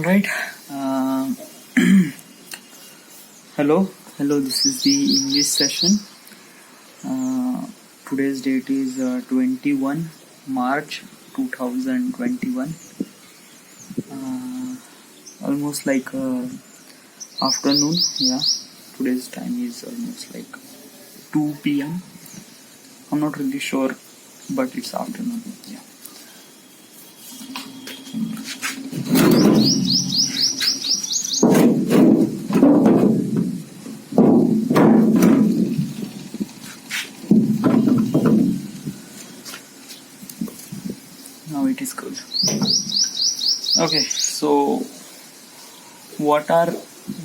All right. Um hello. This is the English session. Uh, Today's date is 21 March 2021. Uh, Almost like afternoon. Yeah. Today's time is almost like 2 p.m. I'm not really sure, but it's afternoon. Yeah. Now it is good. Okay. So what are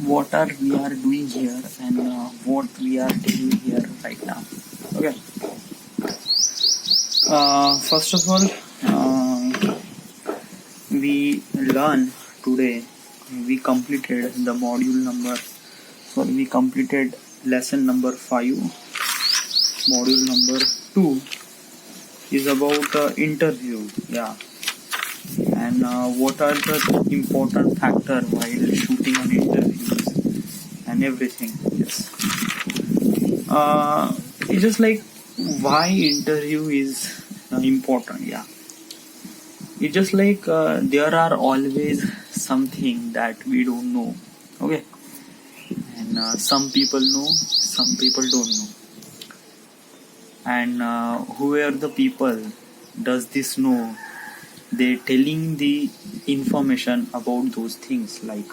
we are doing here and what we are doing here right now. Okay. First of all, we learn today. We completed the module number. Sorry, we completed lesson number 5. Module number 2 is about interview. Yeah. And what are the important factor while shooting an interviews and everything. Yes. It's just like why interview is important. Yeah. It's just like there are always something that we don't know. Okay. And some people know, some people don't know. And who are the people does this know? They telling the information about those things. Like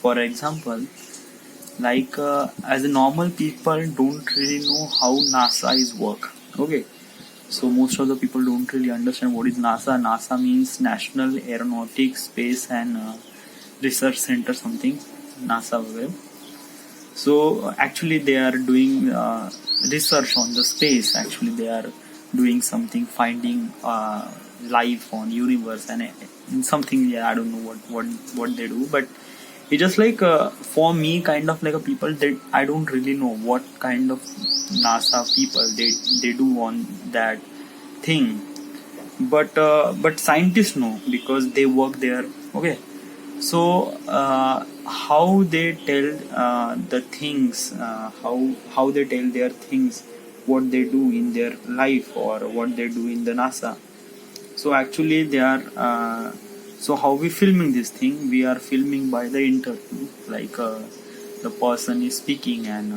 for example, like as a normal people don't really know how NASA is work. Okay. So most of the people don't really understand what is NASA. NASA means National Aeronautics Space and Research Center something. NASA web. So actually they are doing research on the space. Actually they are doing something, finding life on universe and something. Yeah, I don't know what they do, but it's just like for me kind of like a people that I don't really know what kind of NASA people they do on that thing, but scientists know because they work there. Okay. So how they tell the things, how they tell their things, what they do in their life or what they do in the NASA. So actually they are so how we filming this thing? We are filming by the interview, like the person is speaking and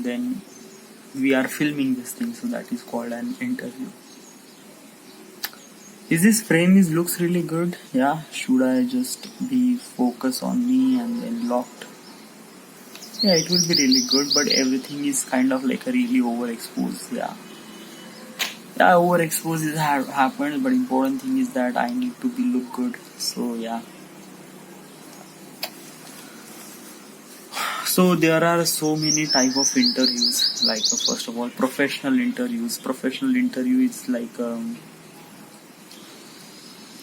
then we are filming this thing, so that is called an interview. Is this frame looks really good? Yeah. Should I just be focus on me and then locked? Yeah, it will be really good, but everything is kind of like a really overexposed. Yeah, overexposed is happened, but important thing is that I need to be look good. So yeah. So there are so many type of interviews. Like first of all, professional interviews. Professional interview is like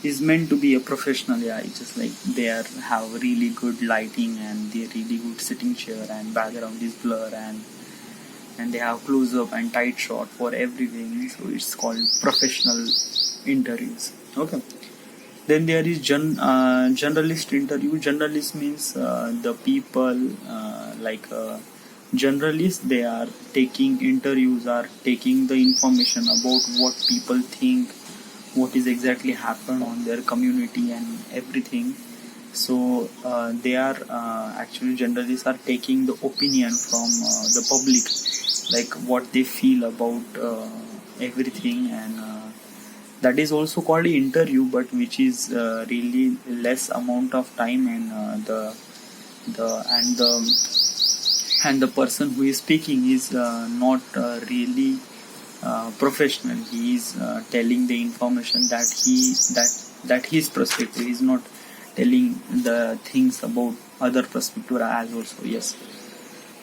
is meant to be a professional. Yeah, it's just like they have really good lighting and they're really good sitting chair and background is blur and they have close up and tight shot for everything. So it's called professional interviews. Okay. Then there is generalist interview. Generalist means the people like generalists. They are taking interviews, are taking the information about what people think, what is exactly happened on their community and everything. So they are actually generalists are taking the opinion from the public, like what they feel about everything and. That is also called interview, but which is really less amount of time and the person who is speaking is not really professional. He is telling the information that his perspective is not telling the things about other perspective as also. Yes.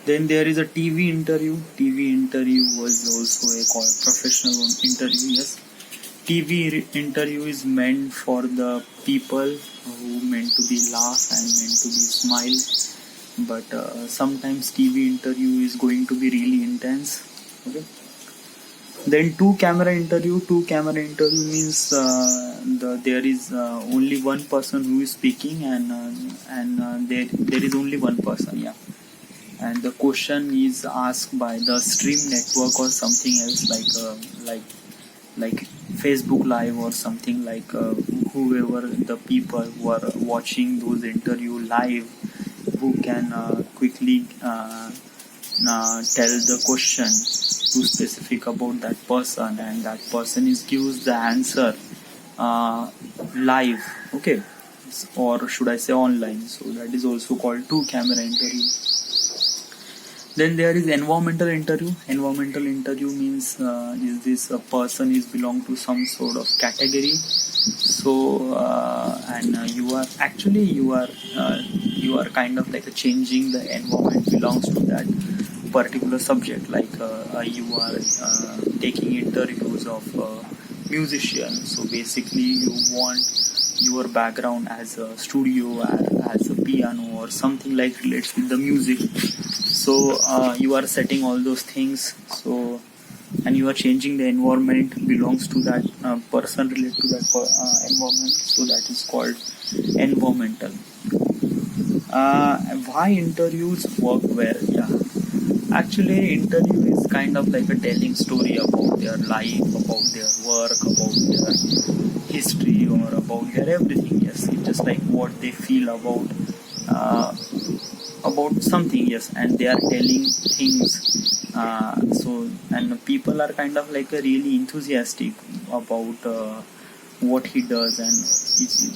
Then there is a TV interview. TV interview was also a called professional interview. Yes. TV interview is meant for the people who meant to be laugh and meant to be smile, but sometimes TV interview is going to be really intense. Okay. Then two camera interview means there is only one person who is speaking, and there is only one person, yeah, and the question is asked by the stream network or something else, like Facebook Live or something, like whoever the people who are watching those interview live, who can quickly tell the question too specific about that person, and that person is gives the answer live, okay, or should I say online. So that is also called two camera interview. Then there is environmental interview. Environmental interview means is this a person is belong to some sort of category. So and you are kind of like changing the environment belongs to that particular subject. Like you are taking interviews of musicians. So basically, you want your background as a studio or as a piano or something like relates with the music. So you are setting all those things. So and you are changing the environment belongs to that person related to that environment. So that is called environmental. Why interviews work well? Yeah, actually, interview is kind of like a telling story about their life, about their work, about their history, or about their everything. Yes, it's just like what they feel uh, about something. Yes, and they are telling things. So and people are kind of like a really enthusiastic about what he does, and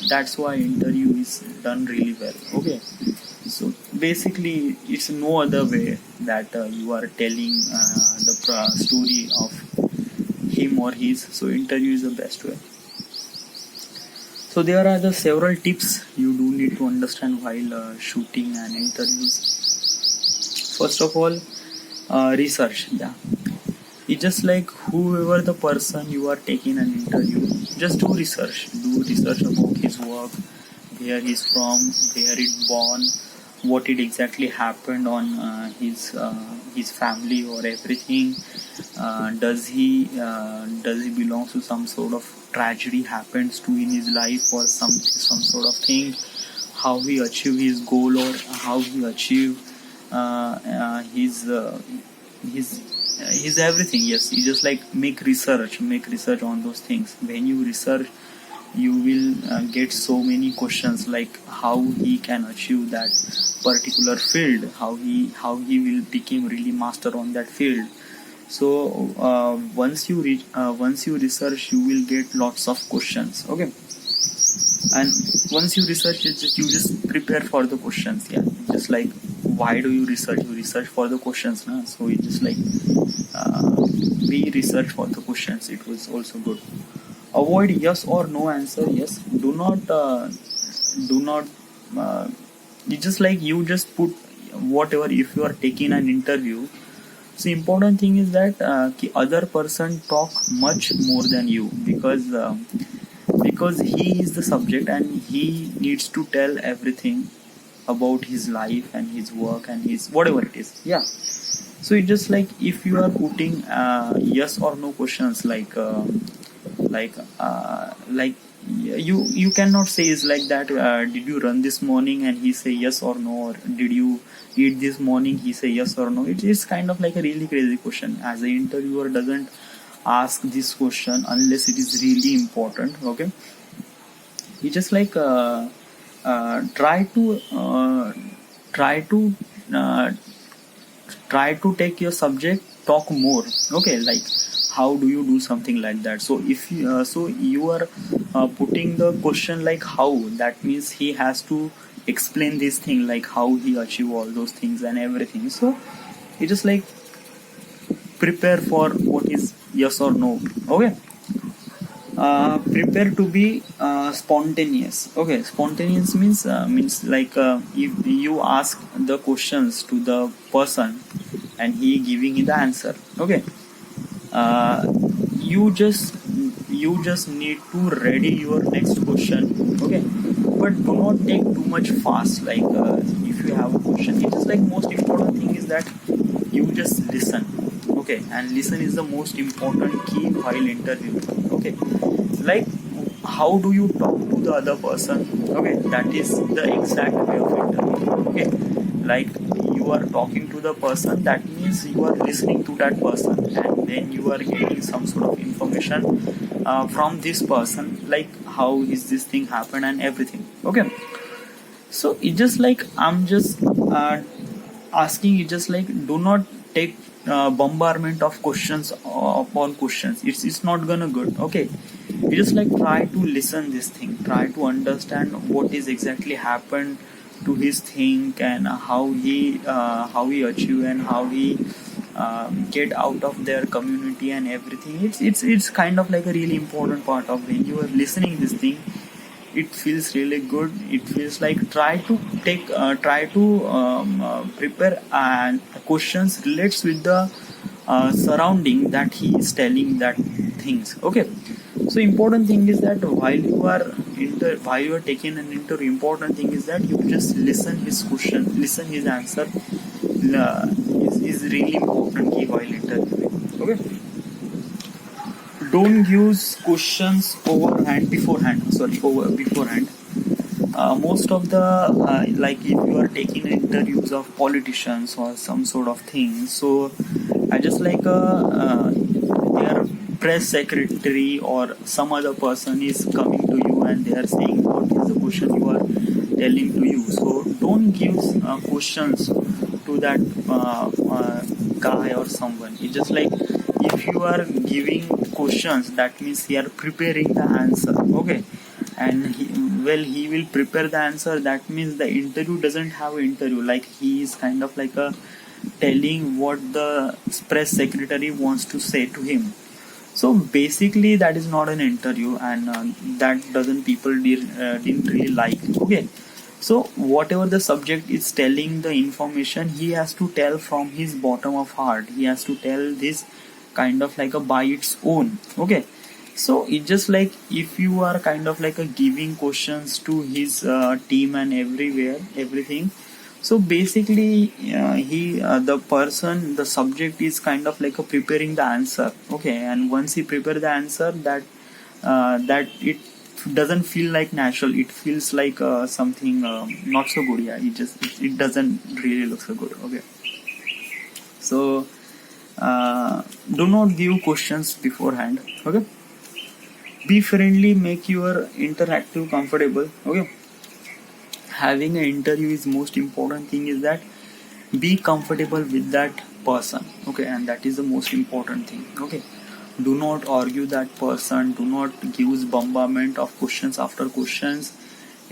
that's why interview is done really well. Okay. So basically, it's no other way that you are telling the story of him or his. So interview is the best way. So there are the several tips you do need to understand while shooting an interview. First of all, research. Yeah, it's just like whoever the person you are taking an interview, just do research. Do research about his work, where he's from, where it born, what it exactly happened on his family or everything. Does he belong to some sort of tragedy happens to in his life, or some sort of thing? How he achieve his goal, or how he achieve his everything. Yes, you just like make research on those things. When you research, you will get so many questions, like how he can achieve that particular field, how he will become really master on that field. So once you research, you will get lots of questions. Okay. And once you research, you just prepare for the questions. Yeah, just like why do you research for the questions, na? So it's just like we research for the questions. It was also good. Avoid yes or no answer. Yes, do not it's just like you just put whatever. If you are taking an interview, so important thing is that ki other person talk much more than you, because he is the subject and he needs to tell everything about his life and his work and his whatever it is. Yeah. So it's just like if you are putting yes or no questions, like you cannot say is like that. Did you run this morning? And he say yes or no. Or did you eat this morning? He say yes or no. It is kind of like a really crazy question. As an interviewer doesn't ask this question unless it is really important. Okay. You just like try to uh, try to take your subject talk more. Okay, like how do you do something like that. So if you are putting the question like how, that means he has to explain this thing, like how he achieve all those things and everything. So you just like prepare for what is yes or no. Okay. Prepare to be spontaneous. Okay, spontaneous means like if you ask the questions to the person and he giving you the answer. Okay. uh, you just need to ready your next question. Okay, but do not take too much fast. Like if you have a question, it is like most important thing is that you just listen. okay, and listen is the most important key while interviewing. Okay, like how do you talk to the other person? Okay, that is the exact way of interview. Okay, like you are talking to the person, that means you are listening to that person, and then you are getting some sort of information from this person, like how is this thing happen and everything. Okay, so it just like I'm just asking you, just like do not take bombardment of questions upon questions. It's not gonna good. Okay, you just like try to listen this thing, try to understand what is exactly happened to his thing, and how he achieve, and how he get out of their community and everything. It's kind of like a really important part of when you are listening this thing. It feels really good. It feels like try to prepare questions relates with the surrounding that he is telling that things. Okay, so important thing is that while you are taking an interview, important thing is that you just listen his question, listen his answer. Is really important key while interviewing. Okay, don't use questions over beforehand. Most of the like if you are taking interviews of politicians or some sort of thing, so I just like their press secretary or some other person is coming to you and they are saying what is the question you are telling to you. So don't give questions to that guy or someone. It's just like if you are giving questions, that means you are preparing the answer. Okay, and he will prepare the answer. That means the interview doesn't have an interview, like he is kind of like a telling what the press secretary wants to say to him. So basically that is not an interview, and that doesn't didn't really like. Okay, so whatever the subject is telling the information, he has to tell from his bottom of heart. He has to tell this kind of like a by its own. Okay, so it's just like if you are kind of like a giving questions to his team and everything. So basically the subject is kind of like a preparing the answer. Okay, and once he prepare the answer, that it doesn't feel like natural. It feels like something not so good. Yeah, it doesn't really look so good. Okay, so do not give questions beforehand. Okay, be friendly, make your interactive comfortable. Okay, having an interview is most important thing is that be comfortable with that person. Okay, and that is the most important thing. Okay, do not argue that person, do not give bombardment of questions after questions.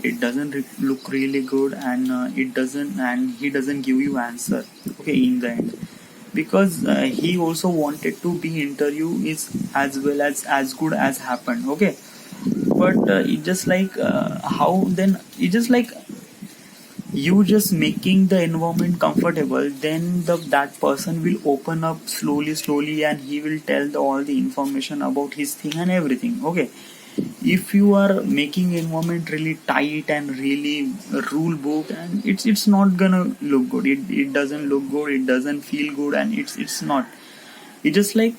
It doesn't look really good, and he doesn't give you answer. Okay, in the end, because he also wanted to be interview is as well as good as happened. Okay, but it just like how then it just like you just making the environment comfortable, then that person will open up slowly, and he will tell all the information about his thing and everything. Okay, if you are making environment really tight and really rule book, and it's not gonna look good. It doesn't look good, it doesn't feel good, and it's not. It's just like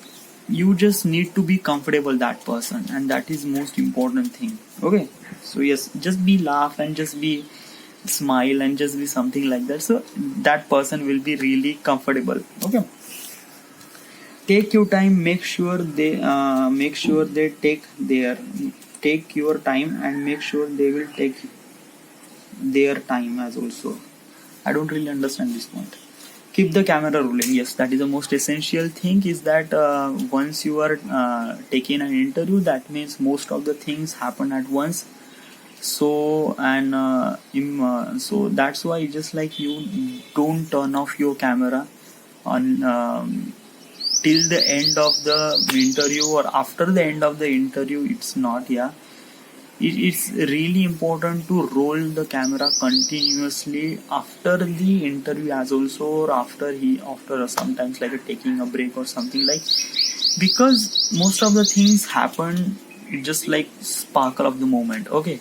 you just need to be comfortable that person, and that is most important thing. Okay, so yes, just be laugh and just be smile and just be something like that, so that person will be really comfortable. Okay, take your time, make sure they take your time, and make sure they will take their time as also. I don't really understand this point. Keep the camera rolling. Yes, that is the most essential thing, is that once you are taking an interview, that means most of the things happen at once. So and so that's why just like you don't turn off your camera on till the end of the interview or after the end of the interview. It's not. Yeah, it's really important to roll the camera continuously after the interview as also, or after sometimes like taking a break or something like, because most of the things happen just like sparkle of the moment. Okay,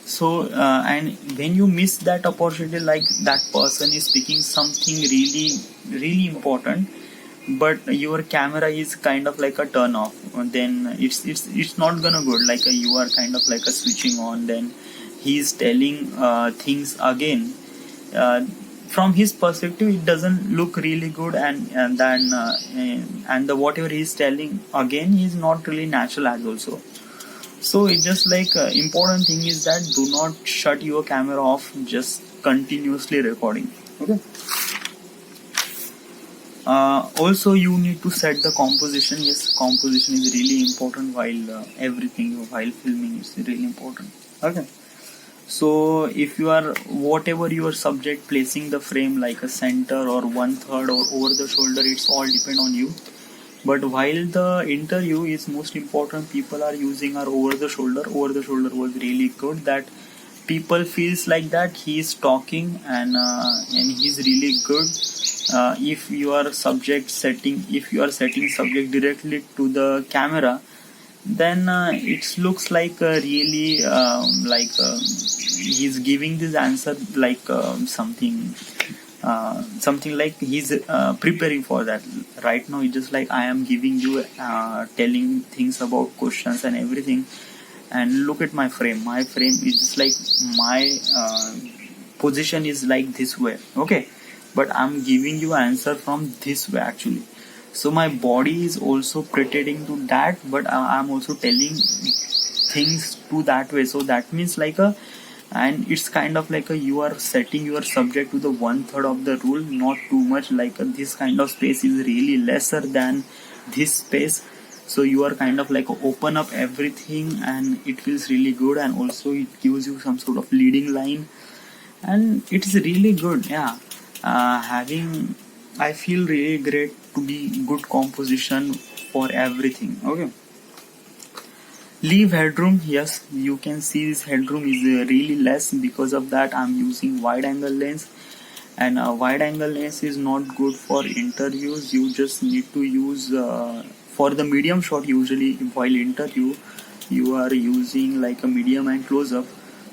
so and when you miss that opportunity, like that person is speaking something really important, but your camera is kind of like a turn off, then it's not gonna good. Like you are kind of like a switching on, then he's telling things again. uh, from his perspective it doesn't look really good, and then and the whatever he's telling again is not really natural as also. So it's just like important thing is that do not shut your camera off, just continuously recording. Okay. Also you need to set the composition. Yes, composition is really important while everything while filming is really important. Okay. So if you are whatever your subject placing the frame like a center or one third or over the shoulder, it's all depend on you. But while the interview is most important, people are using our over the shoulder. Over the shoulder was really good that people feels like that he is talking and he's really good. If you are setting subject directly to the camera, then it looks like really he's giving this answer like something like he's preparing for that. Right now it's just like I am giving you telling things about questions and everything, and look at my frame is just like my position is like this way. Okay, but I'm giving you answer from this way actually. So my body is also pretending to that, but I'm also telling things to that way. So that means like a, and it's kind of like a you are setting your subject to the one third of the rule, not too much. Like this kind of space is really lesser than this space. So you are kind of like open up everything and it feels really good, and also it gives you some sort of leading line, and it's really good. Yeah, having I feel really great to be good composition for everything. Okay. Leave headroom. Yes, you can see this headroom is really less. Because of that I'm using wide angle lens, and wide angle lens is not good for interviews. You just need to use for the medium shot. Usually while interview you are using like a medium and close up.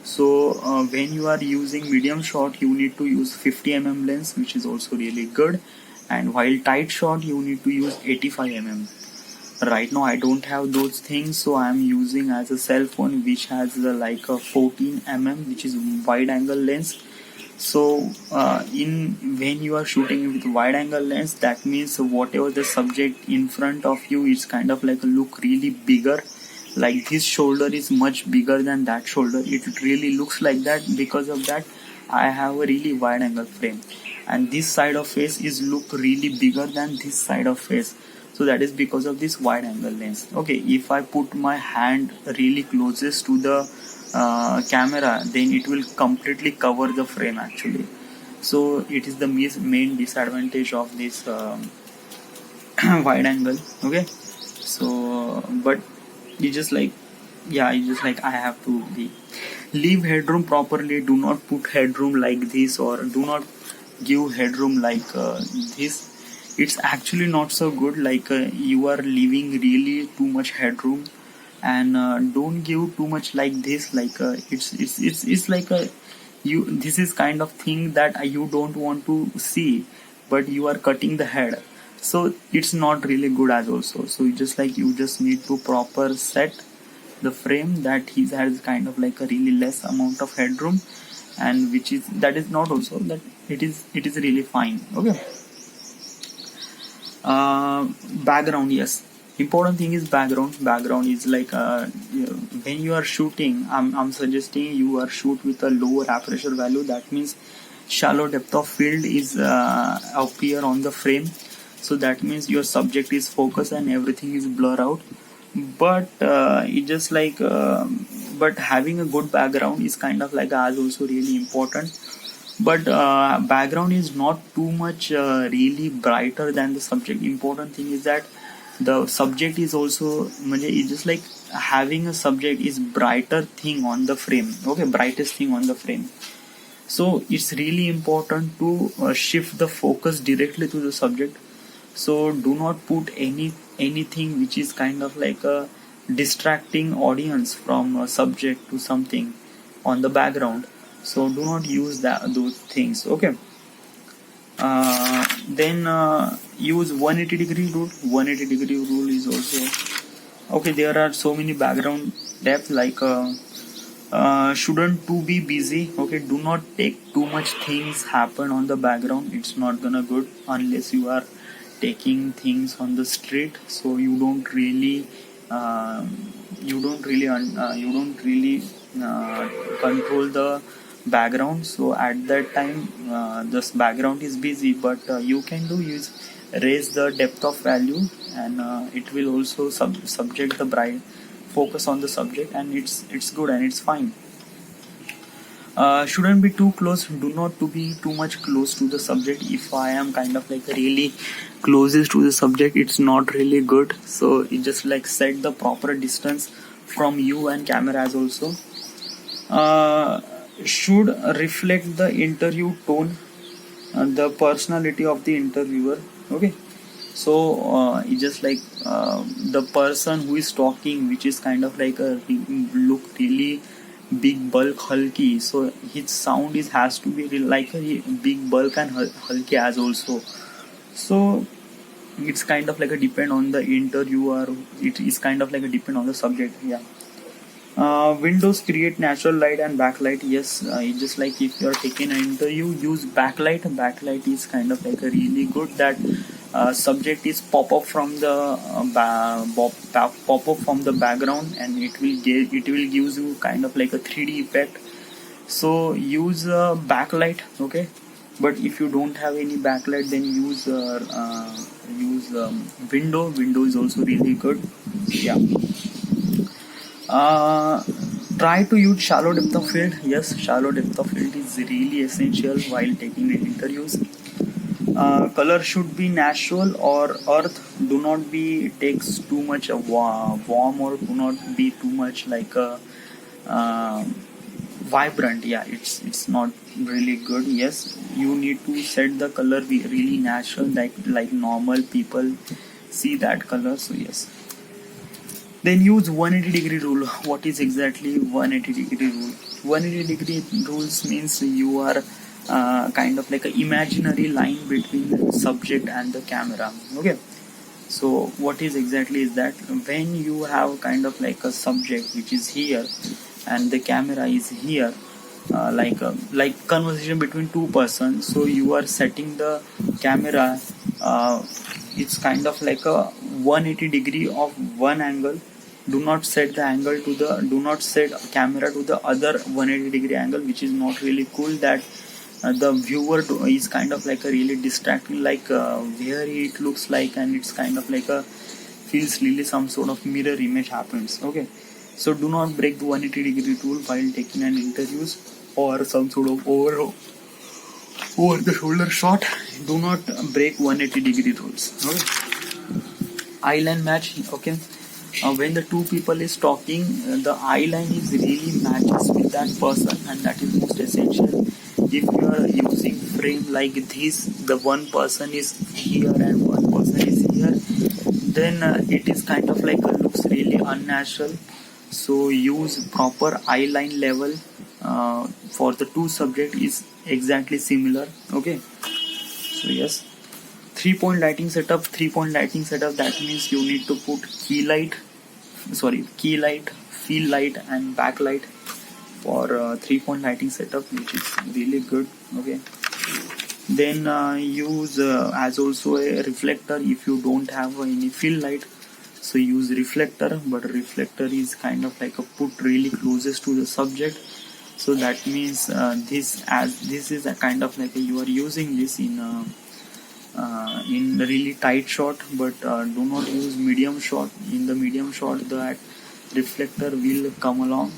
So when you are using medium shot you need to use 50 mm lens, which is also really good, and while tight shot you need to use 85 mm. Right now I don't have those things, so I am using as a cell phone which has like a 14 mm, which is wide angle lens. So in when you are shooting with wide angle lens, that means whatever the subject in front of you is kind of like look really bigger. Like this shoulder is much bigger than that shoulder. It really looks like that. Because of that I have a really wide angle frame, and this side of face is look really bigger than this side of face. So that is because of this wide angle lens. Okay, if I put my hand really closest to the camera, then it will completely cover the frame actually. So it is the main disadvantage of this wide angle. Okay, so but you just like, yeah, you just like I have to leave headroom properly. Do not put headroom like this, or do not give headroom like this. It's actually not so good. Like you are leaving really too much headroom, and don't give too much like this. Like it's like a you, this is kind of thing that you don't want to see, but you are cutting the head. So it's not really good as also. So you just need to proper set the frame that he has kind of like a really less amount of headroom, and which is that is not also that it is really fine. Okay. Background, yes, important thing is background is like when you are shooting, I'm suggesting you are shoot with a lower aperture value. That means shallow depth of field is appear on the frame. So that means your subject is focused and everything is blur out. But it just like but having a good background is kind of like as also really important. But background is not too much really brighter than the subject. Important thing is that the subject is also it's just like having a subject is brighter thing on the frame. Okay, brightest thing on the frame. So it's really important to shift the focus directly to the subject. So do not put anything which is kind of like a distracting audience from a subject to something on the background. So do not use those things. Okay. Then use 180-degree rule. 180-degree rule is also okay. There are so many background depth, like shouldn't to be busy. Okay, do not take too much things happen on the background. It's not gonna good unless you are taking things on the street, so you don't really control the background. So at that time this background is busy, but you can do is raise the depth of value, and it will also subject the bright focus on the subject, and it's good and it's fine. Shouldn't be too close. Do not to be too much close to the subject. If I am kind of like really closest to the subject, it's not really good. So it just like set the proper distance from you and camera as also. Should reflect the interview tone and the personality of the interviewer. Okay, so it's just like the person who is talking, which is kind of like a look really big bulk hulky, so his sound is has to be like a big bulk and hulky as also. So it's kind of like a depend on the interviewer. It is kind of like a depend on the subject. Yeah. Windows create natural light and backlight. Yes, it's just like if you are taking an interview, use backlight. Backlight is kind of like a really good that subject is pop up from the pop up from the background, and it will gives you kind of like a 3D effect. So use backlight. Okay, but if you don't have any backlight, then use window. Window is also really good. Yeah. Try to use shallow depth of field. Yes, shallow depth of field is really essential while taking an interviews. Color should be natural or earth. Do not be takes too much warm, or do not be too much like a vibrant. Yeah, it's not really good. Yes, you need to set the color be really natural, like normal people see that color. So yes. Then use 180-degree rule. What is exactly 180-degree rule? 180-degree rules means you are kind of like an imaginary line between the subject and the camera. Okay. So what is exactly is that when you have kind of like a subject which is here and the camera is here, like conversation between two persons. So you are setting the camera. It's kind of like a 180-degree of one angle. Do not set the angle to the. Do not set camera to the other 180-degree angle, which is not really cool. That the viewer is kind of like a really distracting, like where it looks like, and it's kind of like a feels really some sort of mirror image happens. Okay, so do not break the 180-degree rule while taking an interviews or some sort of over the shoulder shot. Do not break 180-degree rules. Okay, eye line match. Okay. When the two people is talking, the eye line is really matches with that person, and that is most essential. If you are using frame like this, the one person is here and one person is here, then it is kind of like looks really unnatural. So use proper eye line level for the two subject is exactly similar. Okay, so yes. 3-point lighting setup. 3-point lighting setup, that means you need to put key light, field light and backlight for 3-point lighting setup, which is really good. Okay, then use as also a reflector if you don't have any field light. So use reflector, but reflector is kind of like a put really closest to the subject. So that means this is a kind of like you are using this in really tight shot, but do not use medium shot. In the medium shot, that reflector will come along,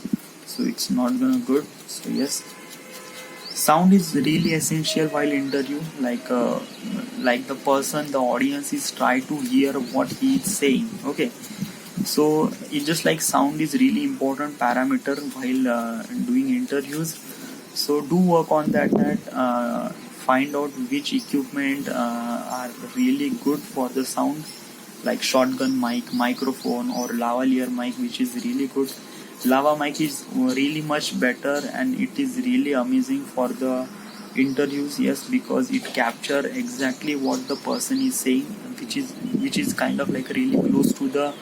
so it's not gonna good. So yes, sound is really essential while interview. Like the person, the audience is try to hear what he is saying. Okay, so it's just like sound is really important parameter while doing interviews. So do work on that. Find out which equipment are really good for the sound, like shotgun mic, microphone, or lavalier mic, which is really good. Lava mic is really much better, and it is really amazing for the interviews, yes, because it capture exactly what the person is saying, which is kind of like really close to the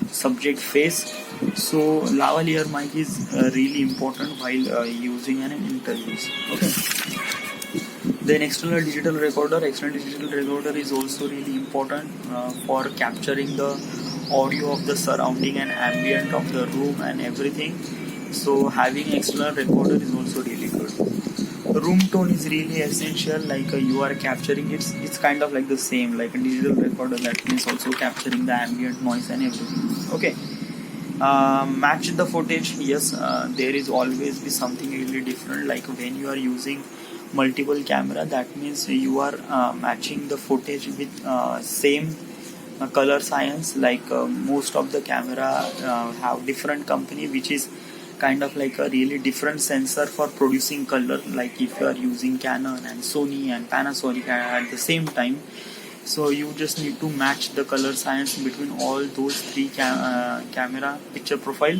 subject face. So lavalier mic is really important while using an interviews. Okay. Then external digital recorder is also really important for capturing the audio of the surrounding and ambient of the room and everything. So having external recorder is also really good. Room tone is really essential, like you are capturing it's kind of like the same like a digital recorder, that means also capturing the ambient noise and everything. Okay. Match the footage, yes, there is always be something really different, like when you are using multiple camera, that means you are matching the footage with same color science, like most of the camera have different company which is kind of like a really different sensor for producing color, like if you are using Canon and Sony and Panasonic at the same time. So you just need to match the color science between all those three camera picture profile.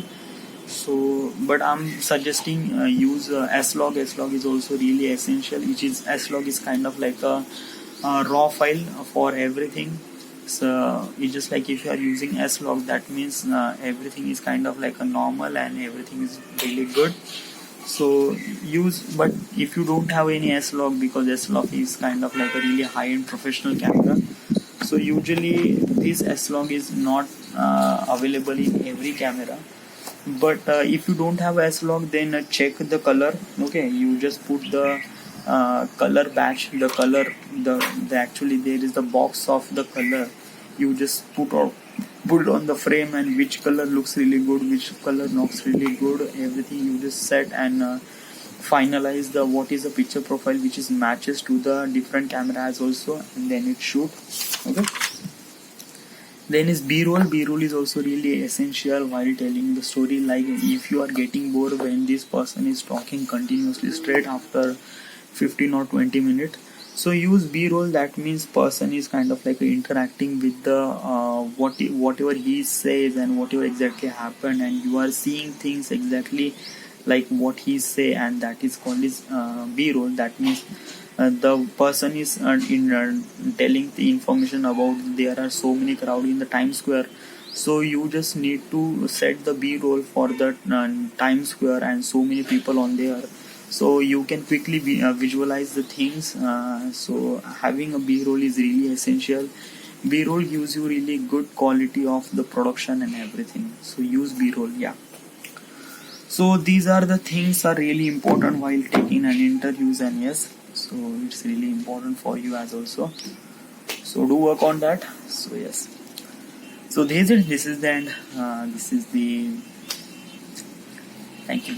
So but I'm suggesting use S-Log. S-Log is also really essential, which is S-Log is kind of like a raw file for everything. So it's just like if you are using S-Log, that means everything is kind of like a normal and everything is really good. So use, but if you don't have any S-Log, because S-Log is kind of like a really high-end professional camera, so usually this S-Log is not available in every camera. But if you don't have S-Log, then check the color. Okay, you just put the color batch, the color, the actually there is the box of the color. You just put it on the frame, and which color looks really good, which color looks really good, everything you just set and finalize the what is the picture profile which is matches to the different cameras also, and then it shoot. Okay. Then is b-roll. B-roll is also really essential while telling the story, like if you are getting bored when this person is talking continuously straight after 15 or 20 minutes, so use b-roll. That means person is kind of like interacting with the whatever he says and whatever exactly happened, and you are seeing things exactly like what he say, and that is called is b-roll. That means the person is telling the information about there are so many crowd in the Times Square. So you just need to set the b-roll for the Times Square and so many people on there, so you can quickly visualize the things. So having a b-roll is really essential. B-roll gives you really good quality of the production and everything, so use b-roll. Yeah. So these are the things are really important while taking an interviews, and yes, so it's really important for you as also, so do work on that. So yes, so this is the end. This is the, thank you.